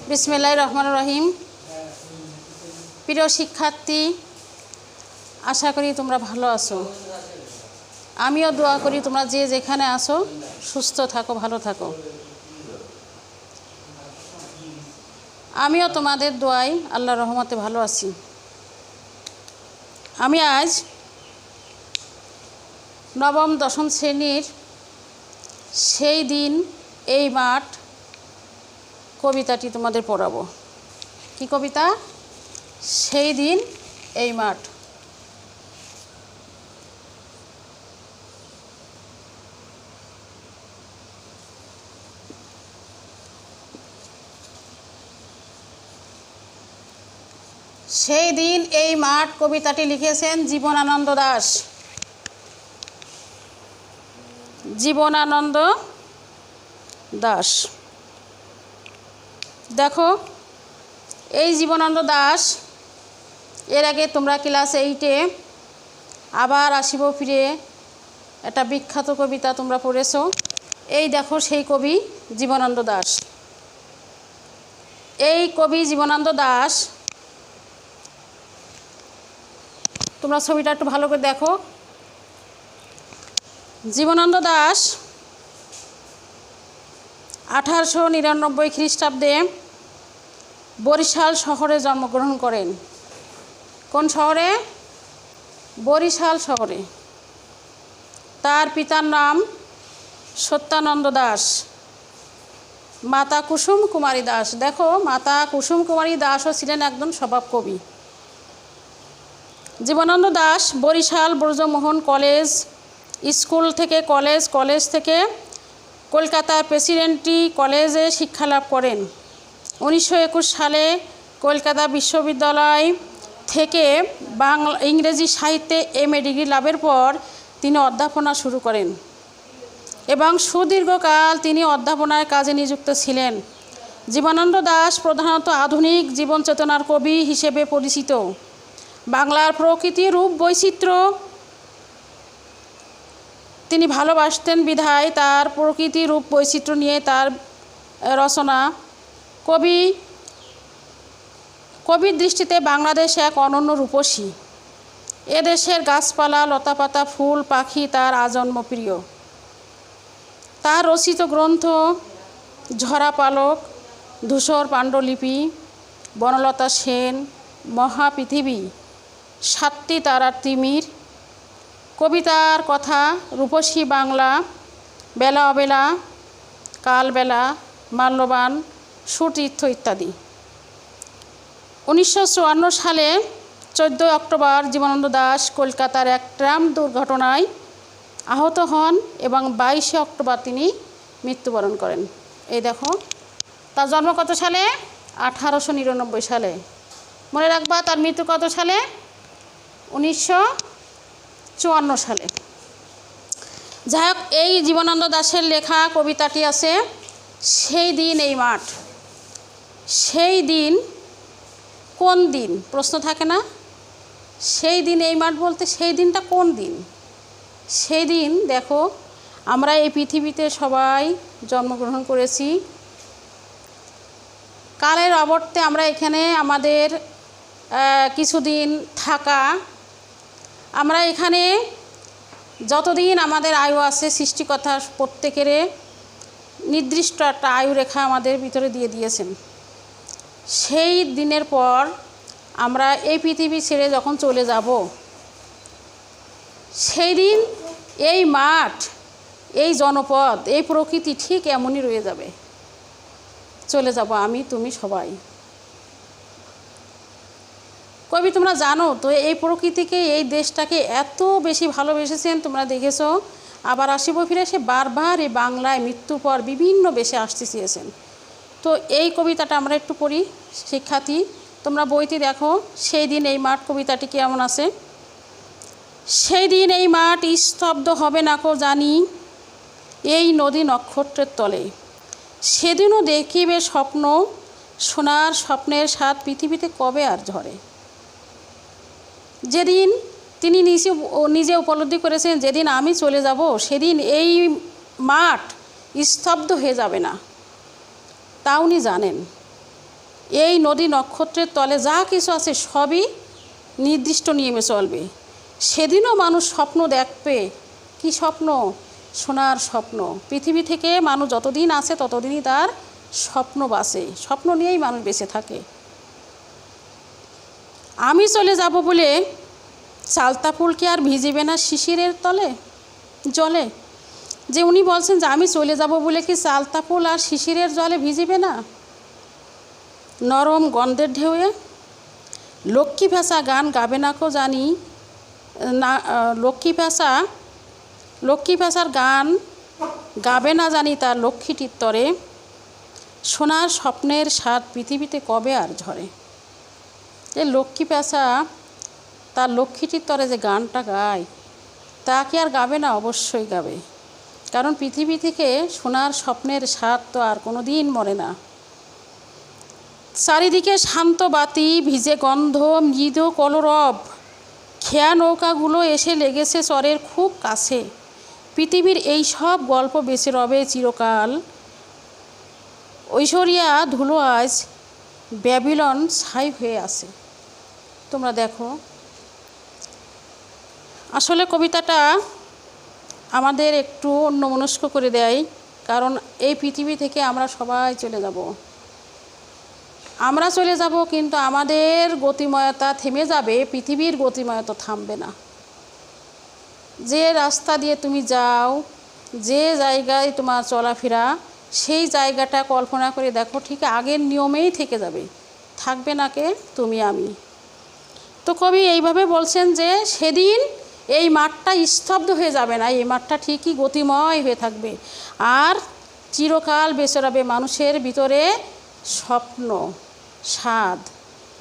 বিসমিল্লাহির রহমানির রহিম। প্রিয় শিক্ষার্থী, আশা করি তোমরা ভালো আছো। আমিও দোয়া করি তোমরা যে যেখানে আছো সুস্থ থাকো, ভালো থাকো। আমিও তোমাদের দোয়ায় আল্লাহর রহমতে ভালো আছি। আমি আজ নবম দশম শ্রেণীর সেই দিন এই মাঠ কবিতাটি তোমাদের পড়াবো। কি কবিতা? সেই দিন এই মাঠ। সেই দিন এই মাঠ কবিতাটি লিখেছেন জীবনানন্দ দাশ। জীবনানন্দ দাশ। দেখো, এই জীবনানন্দ দাশ এর আগে তোমরা ক্লাস 8-এ আবার আসিব ফিরে একটা বিখ্যাত কবিতা তোমরা পড়েছো। এই দেখো সেই কবি জীবনানন্দ দাশ। এই কবি জীবনানন্দ দাশ, তোমরা ছবিটা একটু ভালো করে দেখো। জীবনানন্দ দাশ 1899 খ্রিস্টাব্দে বরিশাল শহরে জন্মগ্রহণ করেন। কোন শহরে? বরিশাল শহরে। তার পিতার নাম সত্যানন্দ দাশ, মাতা কুসুম কুমারী দাস। দেখো, মাতা কুসুম কুমারী দাসও ছিলেন একজন স্বভাব কবি। জীবনানন্দ দাশ বরিশাল ব্রজমোহন কলেজ স্কুল থেকে কলেজ থেকে কলকাতার প্রেসিডেন্সি কলেজে শিক্ষালাভ করেন। 1921 সালে কলকাতা বিশ্ববিদ্যালয় থেকে ইংরেজি সাহিত্যে MA ডিগ্রি লাভের পর তিনি অধ্যাপনা শুরু করেন এবং সুদীর্ঘকাল তিনি অধ্যাপনার কাজে নিযুক্ত ছিলেন। জীবনানন্দ দাশ প্রধানত আধুনিক জীবন চেতনার কবি হিসেবে পরিচিত। বাংলার প্রকৃতি রূপ বৈচিত্র্য তিনি ভালোবাসতেন বিধায় তার প্রকৃতি রূপ বৈচিত্র্য নিয়ে তার রচনা। কবির দৃষ্টিতে বাংলাদেশ এক অনন্য রূপসী। এদেশের গাছপালা, লতাপাতা, ফুল, পাখি তার আজন্ম প্রিয়। তার রচিত গ্রন্থ ঝরা পালক, ধূসর পাণ্ডুলিপি, বনলতা সেন, মহাপৃথিবী, 7টি তারার তিমির, কবিতার কথা, রূপসী বাংলা, বেলা অবেলা, কালবেলা, মাল্যবান, সুতীর্থ ইত্যাদি। 1954 সালে 14 অক্টোবর জীবনানন্দ দাশ কলকাতার এক ট্রাম দুর্ঘটনায় আহত হন এবং 22 অক্টোবর তিনি মৃত্যুবরণ করেন। এই দেখো, তার জন্ম কত সালে? 1899 সালে। মনে রাখবা, তার মৃত্যু কত সালে? 1954 সালে। যাই হোক, এই জীবনানন্দ দাশের লেখা কবিতাটি আছে সেই দিন এই মাঠ। সেই দিন কোন দিন? প্রশ্ন থাকে না? সেই দিন এই মাঠ বলতে সেই দিনটা কোন দিন? সেই দিন দেখো, আমরা এই পৃথিবীতে সবাই জন্মগ্রহণ করেছি। কালের আবর্তে আমরা এখানে আমাদের কিছুদিন থাকা, আমরা এখানে যতদিন আমাদের আয়ু আছে সৃষ্টিকর্তা প্রত্যেকের নির্দিষ্ট একটা আয়ু রেখা আমাদের ভিতরে দিয়ে দিয়েছেন। সেই দিনের পর আমরা এই পৃথিবী ছেড়ে যখন চলে যাব, সেই দিন এই মাঠ, এই জনপদ, এই প্রকৃতি ঠিক এমনই রয়ে যাবে। চলে যাব আমি, তুমি, সবাই। কবি তোমরা জানো তো, এই প্রকৃতিকে, এই দেশটাকে এত বেশি ভালোবেসেছেন, তোমরা দেখেছো। আবার আসিব ফিরে সে বারবার এই বাংলায় মৃত্যুর পর বিভিন্ন বেশে আসতে চেয়েছেন। তো এই কবিতাটা আমরা একটু পড়ি শিক্ষার্থী। তোমরা বইতে দেখো সেই দিন এই মাঠ কবিতাটি কেমন আছে। সেই দিন এই মাঠ স্তব্ধ হবে না কো জানি, এই নদী নক্ষত্রের তলে। সেদিনও দেখিবে স্বপ্ন, সোনার স্বপ্নের স্বাদ পৃথিবীতে কবে আর ঝরে। যেদিন তিনি নিজে উপলব্ধি করেছেন, যেদিন আমি চলে যাব সেদিন এই মাঠ স্তব্ধ হয়ে যাবে না, তা উনি জানেন। এই নদী নক্ষত্রের তলে যা কিছু আছে সবই নির্দিষ্ট নিয়মে চলবে। সেদিনও মানুষ স্বপ্ন দেখবে। কি স্বপ্ন? সোনার স্বপ্ন। পৃথিবী থেকে মানুষ যতদিন আছে ততদিনই তার স্বপ্ন বাঁচে, স্বপ্ন নিয়েই মানুষ বেঁচে থাকে। আমি চলে যাব বলে চালতা ফুল কি আর ভিজিবে না শিশিরের তলে জলে? যে উনি বলছেন যে আমি চলে যাব বলে কি চালতা ফুল আর শিশিরের জলে ভিজিবে না? নরম গন্ধের ঢেউয়ে লক্ষ্মী ভাষা গান গাবে না কো জানি না, লক্ষ্মী ভাষার গান গাবে না জানি তার লক্ষ্মীটির তরে, সোনার স্বপ্নের স্বাদ পৃথিবীতে কবে আর ঝরে। এই লক্ষ্মী ভাষা তার লক্ষ্মীটির তরে যে গানটা গায় তা কি আর গাবে না? অবশ্যই গাবে, কারণ পৃথিবী থেকে সোনার স্বপ্নের স্বাদ তো আর কোনো দিন মরে না। চারিদিকে শান্ত বাতি, ভিজে গন্ধ, মৃদু কলরব, খেয়া নৌকাগুলো এসে লেগেছে চরের খুব কাছে। পৃথিবীর এই সব গল্প বেঁচে রবে চিরকাল। ঐশ্বরিয়া ধুলো আজ ব্যাবিলন ছাই হয়ে আছে। তোমরা দেখো, আসলে কবিতাটা আমাদের একটু অন্যমনস্ক করে দেয়, কারণ এই পৃথিবী থেকে আমরা সবাই চলে যাব। আমরা চলে যাব, কিন্তু আমাদের গতিময়তা থেমে যাবে, পৃথিবীর গতিময়তা থামবে না। যে রাস্তা দিয়ে তুমি যাও, যে জায়গায় তোমার চলাফেরা, সেই জায়গাটা কল্পনা করে দেখো ঠিক আগের নিয়মেই থেকে যাবে, থাকবে না কে? তুমি আমি। তো কবি এইভাবে বলছেন যে সেদিন এই মাঠটা স্তব্ধ হয়ে যাবে না, এই মাঠটা ঠিকই গতিময় হয়ে থাকবে, আর চিরকাল বেঁচে রবে মানুষের ভিতরে স্বপ্ন, স্বাদ,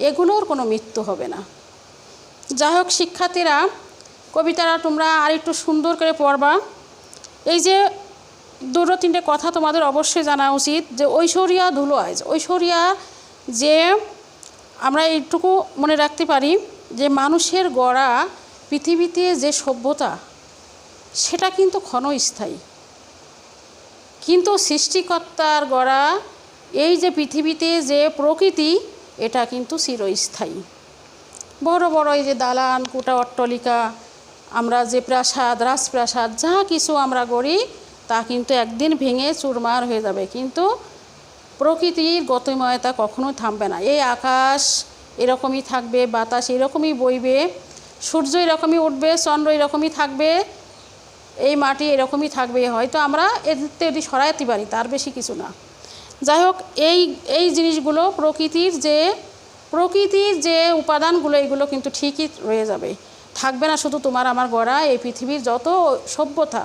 এগুলোর কোনো মৃত্যু হবে না। যাই হোক শিক্ষার্থীরা, কবিতাটা তোমরা আর একটু সুন্দর করে পড়বা। এই যে দুটো তিনটে কথা তোমাদের অবশ্যই জানা উচিত যে ঐশ্বরিয়া ধুলো আজ, ঐশ্বরিয়া যে আমরা এইটুকু মনে রাখতে পারি যে মানুষের গড়া পৃথিবীতে যে সভ্যতা সেটা কিন্তু ক্ষণস্থায়ী, কিন্তু সৃষ্টিকর্তার গড়া এই যে পৃথিবীতে যে প্রকৃতি এটা কিন্তু চিরস্থায়ী। বড় বড় এই যে দালান কোঠা অট্টালিকা, আমরা যে প্রাসাদ রাজপ্রাসাদ যা কিছু আমরা গড়ি তা কিন্তু একদিন ভেঙে চুরমার হয়ে যাবে, কিন্তু প্রকৃতির গতিময়তা কখনোই থামবে না। এই আকাশ এরকমই থাকবে, বাতাস এরকমই বইবে, সূর্য এরকমই উঠবে, চন্দ্র এরকমই থাকবে, এই মাটি এরকমই থাকবে। হয়তো আমরা এতে যদি সরাইতে পারি, তার বেশি কিছু না। যাই হোক, এই জিনিসগুলো প্রকৃতির যে উপাদানগুলো এগুলো কিন্তু ঠিকই রয়ে যাবে, থাকবে না শুধু তোমার আমার গড়া এই পৃথিবীর যত সভ্যতা,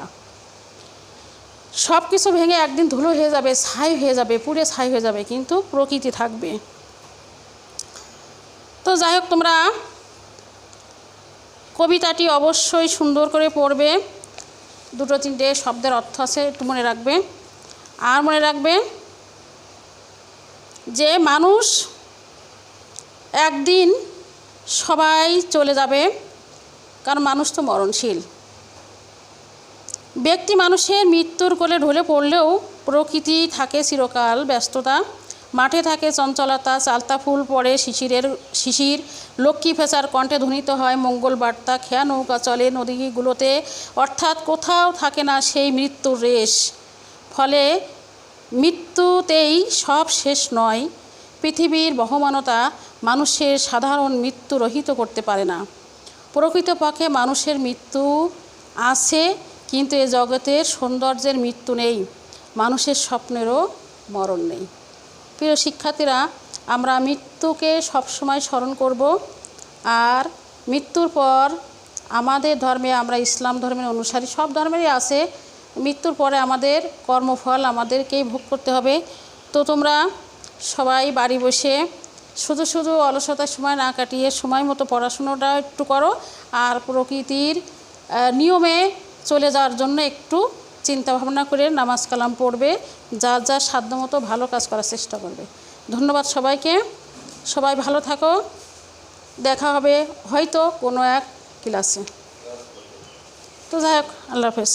সব কিছু ভেঙে একদিন ধুলো হয়ে যাবে, ছাই হয়ে যাবে, পুড়ে ছাই হয়ে যাবে, কিন্তু প্রকৃতি থাকবে। তো যাই হোক, তোমরা কবিতাটি অবশ্যই সুন্দর করে পড়বে। দুটো তিনটে শব্দের অর্থ আছে, একটু মনে রাখবে। আর মনে রাখবে যে মানুষ একদিন সবাই চলে যাবে, কারণ মানুষ তো মরণশীল। ব্যক্তি মানুষের মৃত্যুর কোলে ঢলে পড়লেও প্রকৃতি থাকে চিরকাল ব্যস্ততা, মাঠে থাকে চঞ্চলতা, চালতা ফুল পড়ে শিশির, লক্ষ্মী ফেসার কণ্ঠে ধ্বনিত হয় মঙ্গল বার্তা, খেয়া নৌকা চলে নদীগুলোতে, অর্থাৎ কোথাও থাকে না সেই মৃত্যুর রেশ। ফলে মৃত্যুতেই সব শেষ নয়, পৃথিবীর বহমানতা মানুষের সাধারণ মৃত্যু রহিত করতে পারে না। প্রকৃতপক্ষে মানুষের মৃত্যু আছে, কিন্তু এ জগতের সৌন্দর্যের মৃত্যু নেই, মানুষের স্বপ্নেরও মরণ নেই। প্রিয় শিক্ষার্থীরা, আমরা মৃত্যুকে সবসময় স্মরণ করব, আর মৃত্যুর পর আমাদের ধর্মে, আমরা ইসলাম ধর্মের অনুসারী, সব ধর্মেরই আছে, মৃত্যুর পরে আমাদের কর্মফল আমাদেরকেই ভোগ করতে হবে। তো তোমরা সবাই বাড়ি বসে শুধু অলসতার সময় না কাটিয়ে সময় মতো পড়াশুনোটা একটু করো, আর প্রকৃতির নিয়মে চলে যাওয়ার জন্য একটু চিন্তা ভাবনা করে নামাজ কালাম পড়বে, যার সাধ্যমতো ভালো কাজ করার চেষ্টা করবে। ধন্যবাদ সবাইকে, সবাই ভালো থাকো, দেখা হবে হয়তো কোনো এক ক্লাসে। তো যাই হোক, আল্লাহ হাফেজ।